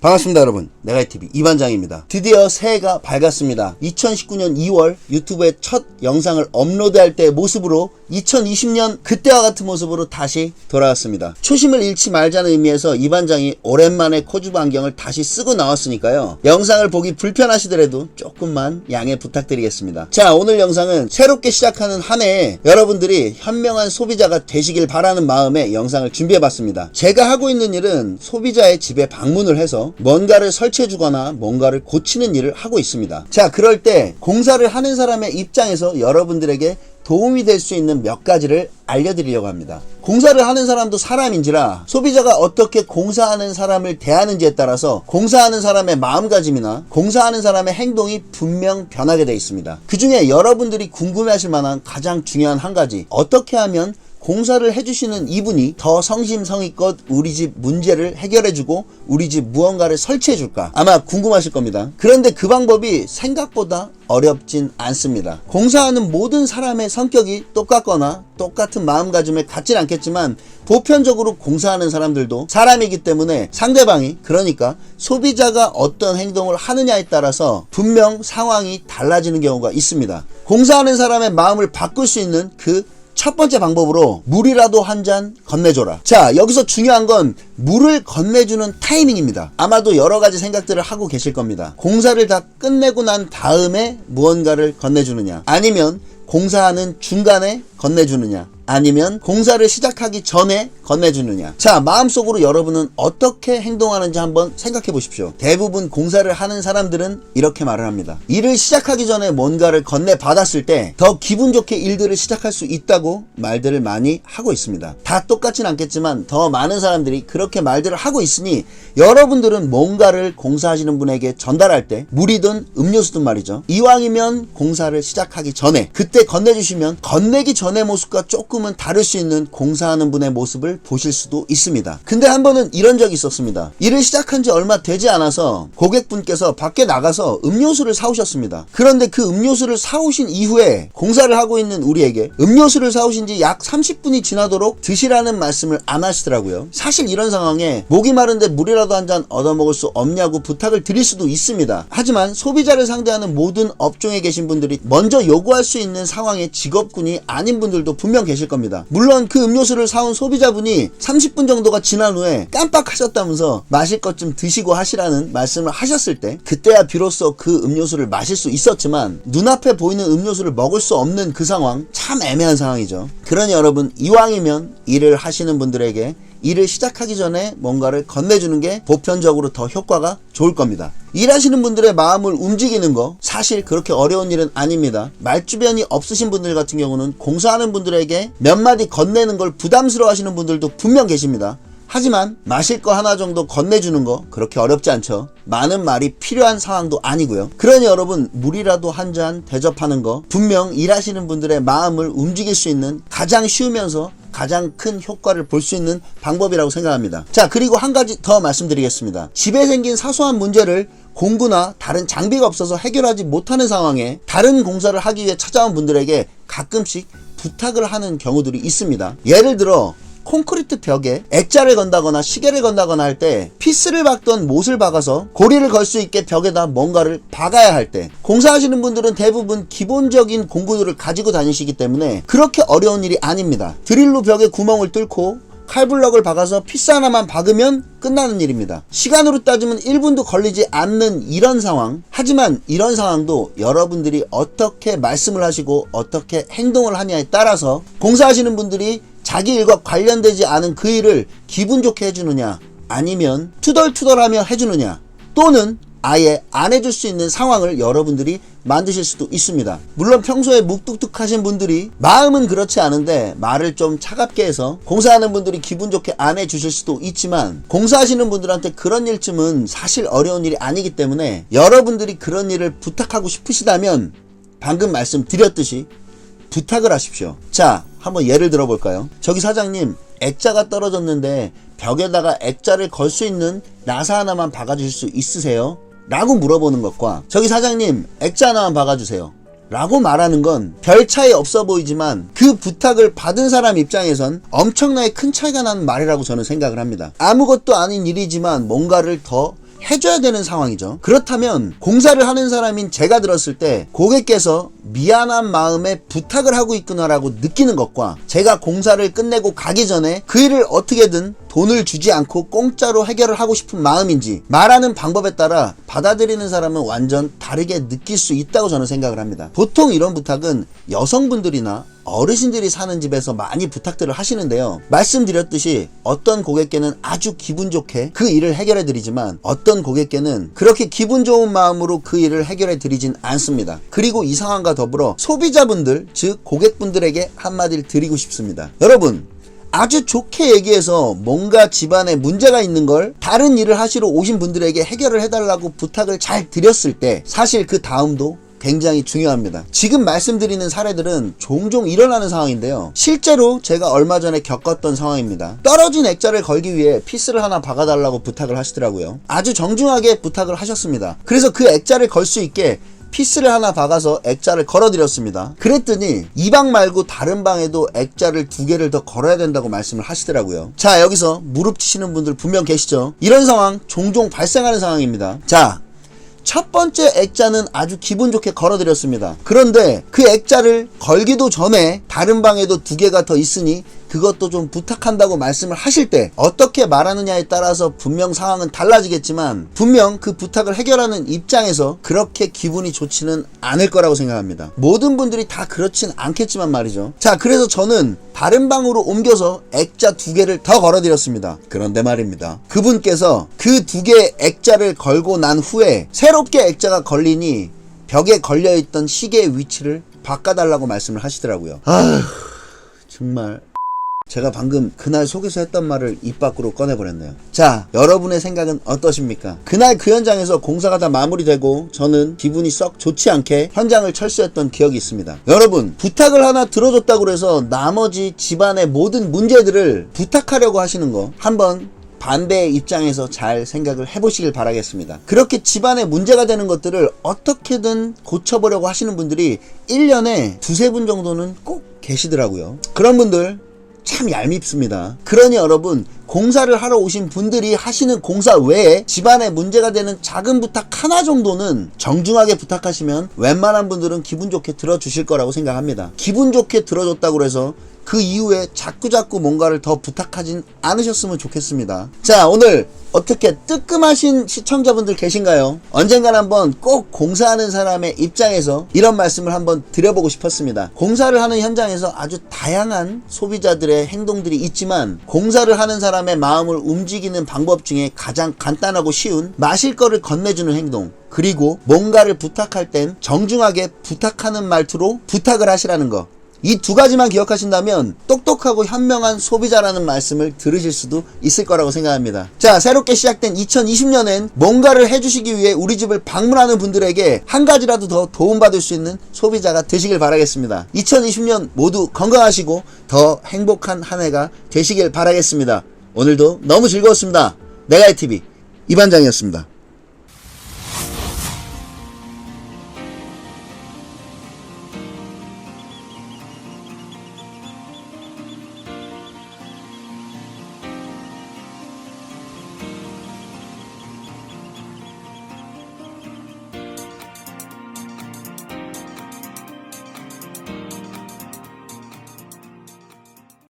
반갑습니다 여러분, 내가이TV 이반장입니다. 드디어 새해가 밝았습니다. 2019년 2월 유튜브에 첫 영상을 업로드할 때의 모습으로 2020년 그때와 같은 모습으로 다시 돌아왔습니다. 초심을 잃지 말자는 의미에서 이반장이 오랜만에 코주브 안경을 다시 쓰고 나왔으니까요, 영상을 보기 불편하시더라도 조금만 양해 부탁드리겠습니다. 자, 오늘 영상은 새롭게 시작하는 한 해에 여러분들이 현명한 소비자가 되시길 바라는 마음에 영상을 준비해봤습니다. 제가 하고 있는 일은 소비자의 집에 방문을 해서 뭔가를 설치해주거나 뭔가를 고치는 일을 하고 있습니다. 자, 그럴 때 공사를 하는 사람의 입장에서 여러분들에게 도움이 될 수 있는 몇 가지를 알려드리려고 합니다. 공사를 하는 사람도 사람인지라 소비자가 어떻게 공사하는 사람을 대하는지에 따라서 공사하는 사람의 마음가짐이나 공사하는 사람의 행동이 분명 변하게 되어 있습니다. 그 중에 여러분들이 궁금해하실 만한 가장 중요한 한 가지, 어떻게 하면 공사를 해주시는 이분이 더 성심성의껏 우리 집 문제를 해결해주고 우리 집 무언가를 설치해줄까, 아마 궁금하실 겁니다. 그런데 그 방법이 생각보다 어렵진 않습니다. 공사하는 모든 사람의 성격이 똑같거나 똑같은 마음가짐을 갖진 않겠지만 보편적으로 공사하는 사람들도 사람이기 때문에 상대방이, 그러니까 소비자가 어떤 행동을 하느냐에 따라서 분명 상황이 달라지는 경우가 있습니다. 공사하는 사람의 마음을 바꿀 수 있는 그 첫 번째 방법으로 물이라도 한 잔 건네줘라. 자, 여기서 중요한 건 물을 건네주는 타이밍입니다. 아마도 여러 가지 생각들을 하고 계실 겁니다. 공사를 다 끝내고 난 다음에 무언가를 건네주느냐, 아니면 공사하는 중간에 건네주느냐, 아니면 공사를 시작하기 전에 건네주느냐. 자, 마음속으로 여러분은 어떻게 행동하는지 한번 생각해 보십시오. 대부분 공사를 하는 사람들은 이렇게 말을 합니다. 일을 시작하기 전에 뭔가를 건네받았을 때 더 기분 좋게 일들을 시작할 수 있다고 말들을 많이 하고 있습니다. 다 똑같진 않겠지만 더 많은 사람들이 그렇게 말들을 하고 있으니 여러분들은 뭔가를 공사하시는 분에게 전달할 때 물이든 음료수든 말이죠, 이왕이면 공사를 시작하기 전에 그때 건네주시면 건네기 전의 모습과 조금은 다를 수 있는 공사하는 분의 모습을 보실 수도 있습니다. 근데 한 번은 이런 적이 있었습니다. 일을 시작한 지 얼마 되지 않아서 고객분께서 밖에 나가서 음료수를 사오셨습니다. 그런데 그 음료수를 사오신 이후에 공사를 하고 있는 우리에게 음료수를 사오신 지 약 30분이 지나도록 드시라는 말씀을 안 하시더라고요. 사실 이런 상황에 목이 마른데 물이라도 한 잔 얻어먹을 수 없냐고 부탁을 드릴 수도 있습니다. 하지만 소비자를 상대하는 모든 업종에 계신 분들이 먼저 요구할 수 있는 상황의 직업군이 아닌 분들도 분명 계실 겁니다. 물론 그 음료수를 사온 소비자분이 30분 정도가 지난 후에 깜빡하셨다면서 마실 것 좀 드시고 하시라는 말씀을 하셨을 때 그때야 비로소 그 음료수를 마실 수 있었지만 눈앞에 보이는 음료수를 먹을 수 없는 그 상황, 참 애매한 상황이죠. 그러니 여러분, 이왕이면 일을 하시는 분들에게 일을 시작하기 전에 뭔가를 건네주는 게 보편적으로 더 효과가 좋을 겁니다. 일하시는 분들의 마음을 움직이는 거 사실 그렇게 어려운 일은 아닙니다. 말주변이 없으신 분들 같은 경우는 공사하는 분들에게 몇 마디 건네는 걸 부담스러워 하시는 분들도 분명 계십니다. 하지만 마실 거 하나 정도 건네주는 거 그렇게 어렵지 않죠. 많은 말이 필요한 상황도 아니고요. 그러니 여러분, 물이라도 한 잔 대접하는 거 분명 일하시는 분들의 마음을 움직일 수 있는 가장 쉬우면서 가장 큰 효과를 볼 수 있는 방법이라고 생각합니다. 자, 그리고 한 가지 더 말씀드리겠습니다. 집에 생긴 사소한 문제를 공구나 다른 장비가 없어서 해결하지 못하는 상황에 다른 공사를 하기 위해 찾아온 분들에게 가끔씩 부탁을 하는 경우들이 있습니다. 예를 들어 콘크리트 벽에 액자를 건다거나 시계를 건다거나 할 때 피스를 박던 못을 박아서 고리를 걸 수 있게 벽에다 뭔가를 박아야 할 때, 공사하시는 분들은 대부분 기본적인 공구들을 가지고 다니시기 때문에 그렇게 어려운 일이 아닙니다. 드릴로 벽에 구멍을 뚫고 칼블럭을 박아서 피스 하나만 박으면 끝나는 일입니다. 시간으로 따지면 1분도 걸리지 않는 이런 상황. 하지만 이런 상황도 여러분들이 어떻게 말씀을 하시고 어떻게 행동을 하냐에 따라서 공사하시는 분들이 자기 일과 관련되지 않은 그 일을 기분 좋게 해주느냐, 아니면 투덜투덜하며 해주느냐, 또는 아예 안 해줄 수 있는 상황을 여러분들이 만드실 수도 있습니다. 물론 평소에 묵뚝뚝하신 분들이 마음은 그렇지 않은데 말을 좀 차갑게 해서 공사하는 분들이 기분 좋게 안 해주실 수도 있지만, 공사하시는 분들한테 그런 일쯤은 사실 어려운 일이 아니기 때문에 여러분들이 그런 일을 부탁하고 싶으시다면 방금 말씀드렸듯이 부탁을 하십시오. 자, 한번 예를 들어볼까요? 저기 사장님, 액자가 떨어졌는데 벽에다가 액자를 걸 수 있는 나사 하나만 박아주실 수 있으세요? 라고 물어보는 것과 저기 사장님, 액자 하나만 박아주세요 라고 말하는 건 별 차이 없어 보이지만 그 부탁을 받은 사람 입장에선 엄청나게 큰 차이가 나는 말이라고 저는 생각을 합니다. 아무것도 아닌 일이지만 뭔가를 더 해줘야 되는 상황이죠. 그렇다면 공사를 하는 사람인 제가 들었을 때 고객께서 미안한 마음에 부탁을 하고 있구나라고 느끼는 것과 제가 공사를 끝내고 가기 전에 그 일을 어떻게든 돈을 주지 않고 공짜로 해결을 하고 싶은 마음인지 말하는 방법에 따라 받아들이는 사람은 완전 다르게 느낄 수 있다고 저는 생각을 합니다. 보통 이런 부탁은 여성분들이나 어르신들이 사는 집에서 많이 부탁들을 하시는데요. 말씀드렸듯이 어떤 고객께는 아주 기분 좋게 그 일을 해결해 드리지만 어떤 고객께는 그렇게 기분 좋은 마음으로 그 일을 해결해 드리진 않습니다. 그리고 이 상황과 더불어 소비자분들, 즉 고객분들에게 한마디를 드리고 싶습니다. 여러분, 아주 좋게 얘기해서 뭔가 집안에 문제가 있는 걸 다른 일을 하시러 오신 분들에게 해결을 해달라고 부탁을 잘 드렸을 때 사실 그 다음도 굉장히 중요합니다. 지금 말씀드리는 사례들은 종종 일어나는 상황인데요. 실제로 제가 얼마 전에 겪었던 상황입니다. 떨어진 액자를 걸기 위해 피스를 하나 박아달라고 부탁을 하시더라고요. 아주 정중하게 부탁을 하셨습니다. 그래서 그 액자를 걸 수 있게 피스를 하나 박아서 액자를 걸어드렸습니다. 그랬더니 이 방 말고 다른 방에도 액자를 2개를 더 걸어야 된다고 말씀을 하시더라고요. 자, 여기서 무릎 치시는 분들 분명 계시죠? 이런 상황 종종 발생하는 상황입니다. 자, 첫 번째 액자는 아주 기분 좋게 걸어드렸습니다. 그런데 그 액자를 걸기도 전에 다른 방에도 2개가 더 있으니 그것도 좀 부탁한다고 말씀을 하실 때 어떻게 말하느냐에 따라서 분명 상황은 달라지겠지만 분명 그 부탁을 해결하는 입장에서 그렇게 기분이 좋지는 않을 거라고 생각합니다. 모든 분들이 다 그렇진 않겠지만 말이죠. 자, 그래서 저는 다른 방으로 옮겨서 액자 2개를 더 걸어드렸습니다. 그런데 말입니다. 그분께서 그 2개의 액자를 걸고 난 후에 새롭게 액자가 걸리니 벽에 걸려있던 시계의 위치를 바꿔달라고 말씀을 하시더라고요. 아휴, 정말 제가 방금 그날 속에서 했던 말을 입 밖으로 꺼내버렸네요. 자, 여러분의 생각은 어떠십니까? 그날 그 현장에서 공사가 다 마무리되고 저는 기분이 썩 좋지 않게 현장을 철수했던 기억이 있습니다. 여러분, 부탁을 하나 들어줬다고 해서 나머지 집안의 모든 문제들을 부탁하려고 하시는 거 한번 반대의 입장에서 잘 생각을 해보시길 바라겠습니다. 그렇게 집안에 문제가 되는 것들을 어떻게든 고쳐보려고 하시는 분들이 1년에 2-3분 정도는 꼭 계시더라고요. 그런 분들 참 얄밉습니다. 그러니 여러분, 공사를 하러 오신 분들이 하시는 공사 외에 집안에 문제가 되는 작은 부탁 하나 정도는 정중하게 부탁하시면 웬만한 분들은 기분 좋게 들어주실 거라고 생각합니다. 기분 좋게 들어줬다고 해서 그 이후에 자꾸자꾸 뭔가를 더 부탁하진 않으셨으면 좋겠습니다. 자, 오늘 어떻게 뜨끔하신 시청자분들 계신가요? 언젠간 한번 꼭 공사하는 사람의 입장에서 이런 말씀을 한번 드려보고 싶었습니다. 공사를 하는 현장에서 아주 다양한 소비자들의 행동들이 있지만 공사를 하는 사람의 마음을 움직이는 방법 중에 가장 간단하고 쉬운 마실 거를 건네주는 행동, 그리고 뭔가를 부탁할 땐 정중하게 부탁하는 말투로 부탁을 하시라는 거, 이 2가지만 기억하신다면 똑똑하고 현명한 소비자라는 말씀을 들으실 수도 있을 거라고 생각합니다. 자, 새롭게 시작된 2020년엔 뭔가를 해주시기 위해 우리 집을 방문하는 분들에게 한 가지라도 더 도움받을 수 있는 소비자가 되시길 바라겠습니다. 2020년 모두 건강하시고 더 행복한 한 해가 되시길 바라겠습니다. 오늘도 너무 즐거웠습니다. 내가의 TV 이반장이었습니다.